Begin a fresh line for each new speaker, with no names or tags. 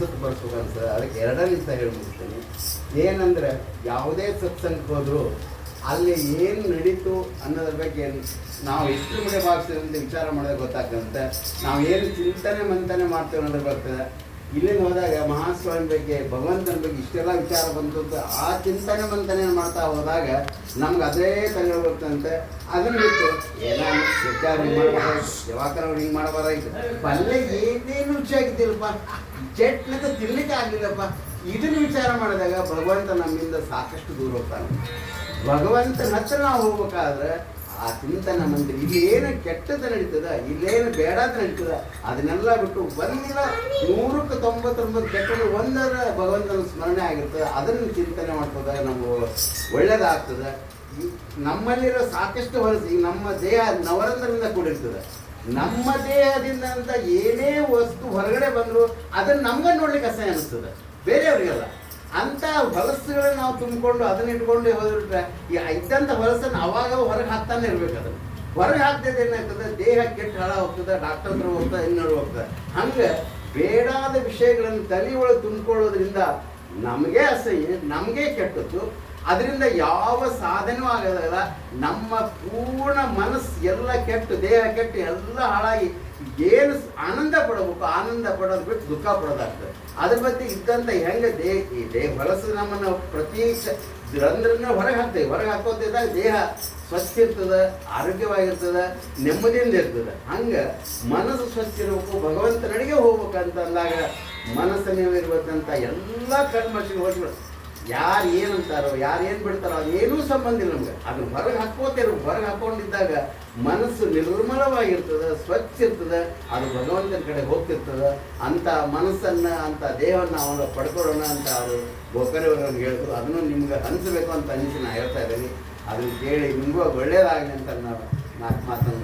ಪುಸ್ತಕ ಬರ್ಸ್ಬೇಕು ಅನ್ಸದ. ಅದಕ್ಕೆ ಎರಡನೇ ದಿವಸ ಹೇಳಿ ಮುಗಿಸ್ತೀನಿ. ಏನಂದರೆ ಯಾವುದೇ ಸತ್ಸಂಗಕ್ಕೆ ಹೋದರೂ ಅಲ್ಲಿ ಏನು ನಡೀತು ಅನ್ನೋದ್ರ ಬಗ್ಗೆ ನಾವು ಎಷ್ಟು ಕಡೆ ಭಾವಿಸ್ತೀವಿ ವಿಚಾರ ಮಾಡೋದು ಗೊತ್ತಾಗ್ತಂತೆ. ನಾವು ಏನು ಚಿಂತನೆ ಮಂಥನೆ ಮಾಡ್ತೇವೆ ಅನ್ನೋದ್ರ ಬರ್ತದೆ. ಇಲ್ಲಿಂದ ಹೋದಾಗ ಮಹಾಸ್ವಾಮಿ ಬಗ್ಗೆ, ಭಗವಂತನ ಬಗ್ಗೆ ಇಷ್ಟೆಲ್ಲ ವಿಚಾರ ಬಂತು ಅಂತ ಆ ಚಿಂತನೆ ಮಂಥನೆ ಮಾಡ್ತಾ ಹೋದಾಗ ನಮ್ಗೆ ಅದೇ ತಲೆ ಬರ್ತಂತೆ. ಅದನ್ನ ಬಿಟ್ಟು ಏನೋ ವಿಚಾರ ಹಿಂಗೆ ಮಾಡಬಾರ್ದು, ಜವಾಕರ ಅವ್ರು ಹಿಂಗೆ ಮಾಡಬಾರ್ದಾಗಿತ್ತು, ಪಲ್ಯ ಏನೇನು ರುಚಿಯಾಗಿದ್ದಿಲ್ಲಪ್ಪ, ಚಟ್ನಂತ ತಿನ್ಲಿಕ್ಕೆ ಆಗಲಿಲ್ಲಪ್ಪ, ಇದನ್ನು ವಿಚಾರ ಮಾಡಿದಾಗ ಭಗವಂತ ನಮ್ಮಿಂದ ಸಾಕಷ್ಟು ದೂರ ಹೋಗ್ತಾನೆ. ಭಗವಂತನ ಹತ್ರ ನಾವು ಹೋಗ್ಬೇಕಾದ್ರೆ ಆ ಚಿಂತನ ಮಂದಿರ ಇಲ್ಲಿ ಏನು ಕೆಟ್ಟದ್ದು ನಡೀತದ, ಇಲ್ಲೇನು ಬೇಡದ ನಡೀತದ, ಅದನ್ನೆಲ್ಲ ಬಿಟ್ಟು ಒಂದಿನ 199 ಕೆಟ್ಟದ್ದು ಒಂದರ ಭಗವಂತನ ಸ್ಮರಣೆ ಆಗಿರ್ತದೆ. ಅದನ್ನು ಚಿಂತನೆ ಮಾಡ್ತದೆ, ನಮ್ಗೆ ಒಳ್ಳೇದಾಗ್ತದೆ. ನಮ್ಮಲ್ಲಿರೋ ಸಾಕಷ್ಟು ಹೊಲಸು ಈಗ ನಮ್ಮ ದೇಹ ನವರಂಧ್ರದಿಂದ ಕೂಡಿರ್ತದೆ. ನಮ್ಮ ದೇಹದಿಂದ ಅಂತ ಏನೇ ವಸ್ತು ಹೊರಗಡೆ ಬಂದರೂ ಅದನ್ನು ನಮ್ಗೆ ನೋಡ್ಲಿಕ್ಕೆ ಅಸಹ್ಯ ಅನಿಸ್ತದೆ, ಬೇರೆಯವ್ರಿಗೆಲ್ಲ. ಅಂಥ ಹೊಲಸುಗಳನ್ನ ನಾವು ತುಂಬಿಕೊಂಡು ಅದನ್ನ ಇಟ್ಕೊಂಡು ಹೋದ್ಬಿಟ್ರೆ ಈ ಇದ್ದಂಥ ಹೊಲಸನ್ನು ಅವಾಗ ಹೊರಗೆ ಹಾಕ್ತಾನೆ ಇರ್ಬೇಕು. ಅದನ್ನು ಹೊರಗೆ ಹಾಕ್ತಿದ್ದು ಏನಾಗ್ತದೆ, ದೇಹ ಕೆಟ್ಟು ಹಾಳ ಹೋಗ್ತದೆ, ಡಾಕ್ಟರ್ ಹತ್ರ ಹೋಗ್ತದೆ, ಇನ್ನೊಂದು ಹೋಗ್ತದೆ. ಹಂಗೆ ಬೇಡಾದ ವಿಷಯಗಳನ್ನು ತಲೆ ಒಳಗೆ ತುಂಬಿಕೊಳ್ಳೋದ್ರಿಂದ ನಮಗೆ ಅಸಹ್ಯ, ನಮಗೆ ಕೆಟ್ಟದ್ದು. ಅದರಿಂದ ಯಾವ ಸಾಧನೆಯೂ ಆಗೋದಿಲ್ಲ. ನಮ್ಮ ಪೂರ್ಣ ಮನಸ್ಸು ಎಲ್ಲ ಕೆಟ್ಟು, ದೇಹ ಕೆಟ್ಟು ಎಲ್ಲ ಹಾಳಾಗಿ ಏನು ಆನಂದ ಪಡಬೇಕು, ಆನಂದ ಪಡೋದು ಬಿಟ್ಟು ದುಃಖ ಪಡೋದಾಗ್ತದೆ. ಅದ್ರ ಬಗ್ಗೆ ಇದ್ದಂಥ ಹೆಂಗೆ ದೇಹ ಹೊಲಸು ನಮ್ಮನ್ನು ಪ್ರತಿ ರಂಧ್ರನ್ನ ಹೊರಗೆ ಹಾಕ್ತೇವೆ. ಹೊರಗೆ ಹಾಕೋತಿದ್ದಾಗ ದೇಹ ಸ್ವಚ್ಛ ಇರ್ತದೆ, ಆರೋಗ್ಯವಾಗಿರ್ತದೆ, ನೆಮ್ಮದಿಯಿಂದ ಇರ್ತದೆ. ಹಂಗೆ ಮನಸ್ಸು ಸ್ವಚ್ಛ ಇರಬೇಕು, ಭಗವಂತನಡಿಗೆ ಹೋಗ್ಬೇಕಂತ ಅಂದಾಗ ಮನಸ್ಸಲ್ಲಿರುವಂಥ ಎಲ್ಲ ಕಲ್ಮಶಗಳು ಹೋಗ್ಬಿಡ. ಯಾರು ಏನಂತಾರೋ, ಯಾರು ಏನು ಬಿಡ್ತಾರೋ ಅದೇನೂ ಸಂಬಂಧ ಇಲ್ಲ ನಮ್ಗೆ. ಅದನ್ನು ಹೊರಗೆ ಹಾಕ್ಕೋತಿರೋ, ಹೊರಗೆ ಹಾಕ್ಕೊಂಡಿದ್ದಾಗ ಮನಸ್ಸು ನಿರ್ಮಲವಾಗಿರ್ತದೆ, ಸ್ವಚ್ಛ ಇರ್ತದೆ, ಅದು ಭಗವಂತನ ಕಡೆ ಹೋಗ್ತಿರ್ತದೆ. ಅಂಥ ಮನಸ್ಸನ್ನು, ಅಂಥ ದೇಹವನ್ನು ಅವನು ಪಡ್ಕೊಳ್ಳೋಣ ಅಂತ ಅವರು ಗೋಕರ್ಣವ್ರವ್ರು ಹೇಳಿದ್ರು. ಅದನ್ನು ನಿಮ್ಗೆ ಅನಿಸ್ಬೇಕು ಅಂತ ಅನಿಸಿ ನಾನು ಹೇಳ್ತಾ ಇದ್ದೀನಿ. ಅದನ್ನು ಕೇಳಿ ನಿಮಗೂ ಒಳ್ಳೆಯದಾಗಲಿ ಅಂತ ನಾನು ಮಾತನ್ನು